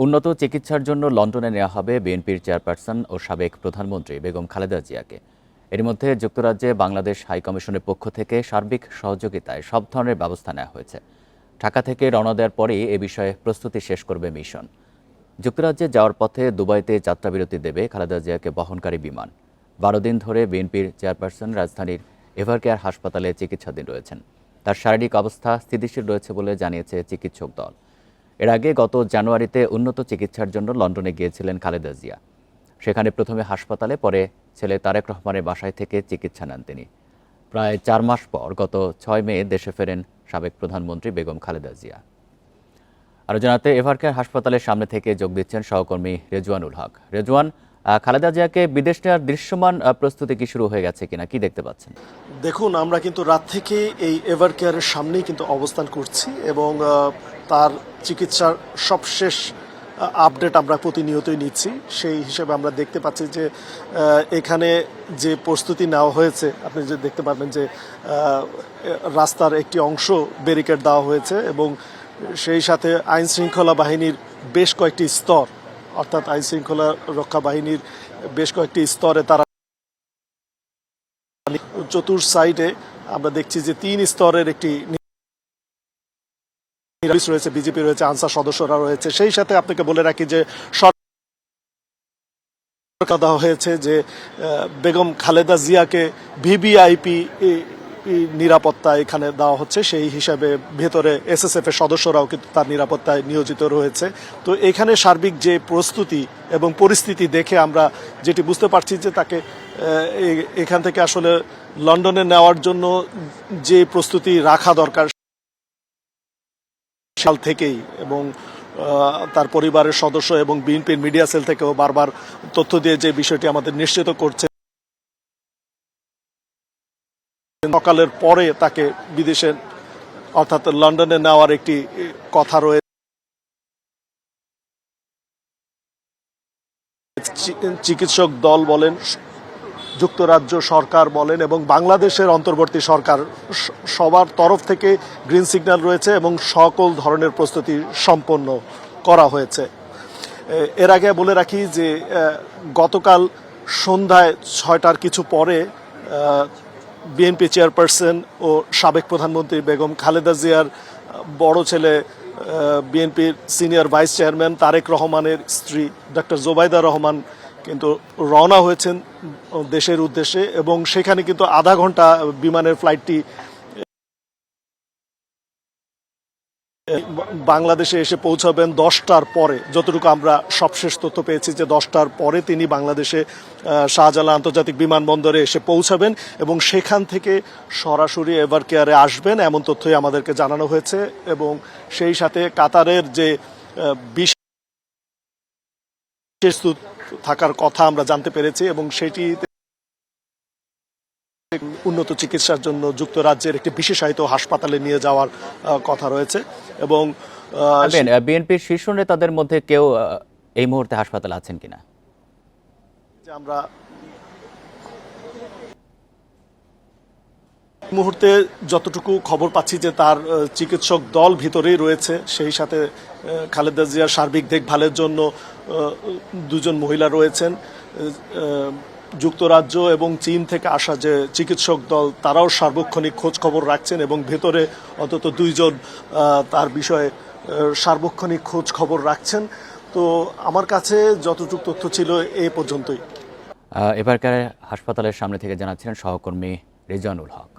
উন্নত চিকিৎসার জন্য লন্ডনে নেওয়া হবে বিএনপির চেয়ারপারসন ও সাবেক প্রধানমন্ত্রী বেগম খালেদা জিয়াকে। এর মধ্যে যুক্তরাজ্যে বাংলাদেশ হাইকমিশনের পক্ষ থেকে সার্বিক সহযোগিতায় সব ধরনের ব্যবস্থা নেওয়া হয়েছে। ঢাকা থেকে রওনা দেওয়ার পরেই এ বিষয়ে প্রস্তুতি শেষ করবে মিশন। যুক্তরাজ্যে যাওয়ার পথে দুবাইতে যাত্রাবিরতি দেবে খালেদা জিয়াকে বহনকারী বিমান। ১২ দিন ধরে বিএনপির চেয়ারপারসন রাজধানীর এভারকেয়ার হাসপাতালে চিকিৎসাধীন রয়েছেন। তার শারীরিক অবস্থা স্থিতিশীল রয়েছে বলে জানিয়েছে চিকিৎসক দল। এর আগে গত জানুয়ারিতে উন্নত চিকিৎসার জন্য লন্ডনে গিয়েছিলেন খালেদা জিয়া। সেখানে প্রথমে হাসপাতালে, পরে ছেলে তারেক রহমানের বাসায় থেকে চিকিৎসা নেন তিনি। প্রায় ৪ মাস পর গত ৬ মে দেশে ফেরেন সাবেক প্রধানমন্ত্রী বেগম খালেদা জিয়া। আরও জানাতে এভারকেয়ার হাসপাতালের সামনে থেকে যোগ দিচ্ছেন সহকর্মী রেজওয়ানুল হক। রেজওয়ান, খালেদা জিয়াকে বিদেশ নেওয়ার দৃশ্যমান প্রস্তুতি কি শুরু হয়ে গেছে কিনা, কি দেখতে পাচ্ছেন? দেখুন, আমরা কিন্তু রাত থেকে এই এভারকেয়ারের সামনেই কিন্তু অবস্থান করছি এবং তার চিকিৎসার সবশেষ আপডেট আমরা প্রতিনিয়তই নিচ্ছি। সেই হিসেবে আমরা দেখতে পাচ্ছি যে এখানে যে প্রস্তুতি নেওয়া হয়েছে, আপনি যে দেখতে পাবেন যে রাস্তার একটি অংশ ব্যারিকেড দেওয়া হয়েছে এবং সেই সাথে আইন শৃঙ্খলা বাহিনীর বেশ কয়েকটি স্তর, অর্থাৎ আইন শৃঙ্খলা রক্ষা বাহিনীর বেশ কয়েকটি স্তরে তারা চতুর সাইডে আমরা দেখছি যে 3 স্তরের একটি রয়েছে, বিজেপি রয়েছে, আনসার সদস্যরা রয়েছে। সেই সাথে আপনাকে বলে রাখি যে সরকার দেওয়া হয়েছে যে বেগম খালেদা জিয়াকে ভিভিআইপি নিরাপত্তা এখানে দেওয়া হচ্ছে। সেই হিসাবে ভেতরে এসএসএফ এর সদস্যরাও কিন্তু তার নিরাপত্তায় নিয়োজিত রয়েছে। তো এখানে সার্বিক যে প্রস্তুতি এবং পরিস্থিতি দেখে আমরা যেটি বুঝতে পারছি যে তাকে এখান থেকে আসলে লন্ডনে নেওয়ার জন্য যে প্রস্তুতি রাখা দরকার সাল থেকেই, এবং তার পরিবারের সদস্য এবং বিএনপির মিডিয়া সেল থেকেও বারবার তথ্য দিয়ে যে বিষয়টি আমাদের নিশ্চিত করছে সকালের পরে তাকে বিদেশে অর্থাৎ লন্ডনে নেওয়ার একটি কথা রয়েছে। চিকিৎসক দল বলেন, যুক্তরাজ্য সরকার বলেন এবং বাংলাদেশের অন্তর্বর্তী সরকার, সবার তরফ থেকে গ্রিন সিগন্যাল রয়েছে এবং সকল ধরনের প্রস্তুতি সম্পন্ন করা হয়েছে। এর আগে বলে রাখি যে গতকাল সন্ধ্যায় 6টার কিছু পরে বিএনপি চেয়ারপারসন ও সাবেক প্রধানমন্ত্রী বেগম খালেদা জিয়ার বড় ছেলে বিএনপির সিনিয়র ভাইস চেয়ারম্যান তারেক রহমানের স্ত্রী ডক্টর জোবাইদা রহমান কিন্তু রওনা হয়েছেন দেশের উদ্দেশ্যে এবং সেখানে কিন্তু আধা ঘন্টা বিমানের ফ্লাইটটি বাংলাদেশে এসে পৌঁছাবেন 10টার পরে। যতটুকু আমরা সবশেষ তথ্য পেয়েছি যে 10টার পরে তিনি বাংলাদেশে শাহজালাল আন্তর্জাতিক বিমানবন্দরে এসে পৌঁছাবেন এবং সেখান থেকে সরাসরি এভারকেয়ারে আসবেন, এমন তথ্যই আমাদেরকে জানানো হয়েছে। এবং সেই সাথে কাতারের যে বিশেষ থাকার কথা আমরা জানতে পেরেছি এবং সেটি উন্নত চিকিৎসার জন্য যুক্তরাজ্যের একটি বিশেষায়িত হাসপাতালে নিয়ে যাওয়ার কথা রয়েছে। এবং বিএনপির শীর্ষ নেতাদের মধ্যে কেউ এই মুহূর্তে হাসপাতালে আছেন কিনা? আমরা মুহূর্তে যতটুকু খবর পাচ্ছি যে তার চিকিৎসক দল ভিতরেই রয়েছে। সেই সাথে খালেদা জিয়ার সার্বিক দেখভালের জন্য 2জন মহিলা রয়েছেন। যুক্তরাজ্য এবং চীন থেকে আসা যে চিকিৎসক দল তারাও সার্বক্ষণিক খোঁজ খবর রাখছেন এবং ভেতরে অন্তত 2জন তার বিষয়ে সার্বক্ষণিক খোঁজ খবর রাখছেন। তো আমার কাছে যতটুকু তথ্য ছিল এ পর্যন্তই। এবারকার হাসপাতালের সামনে থেকে জানাচ্ছিলেন সহকর্মী রেজওয়ানুল হক।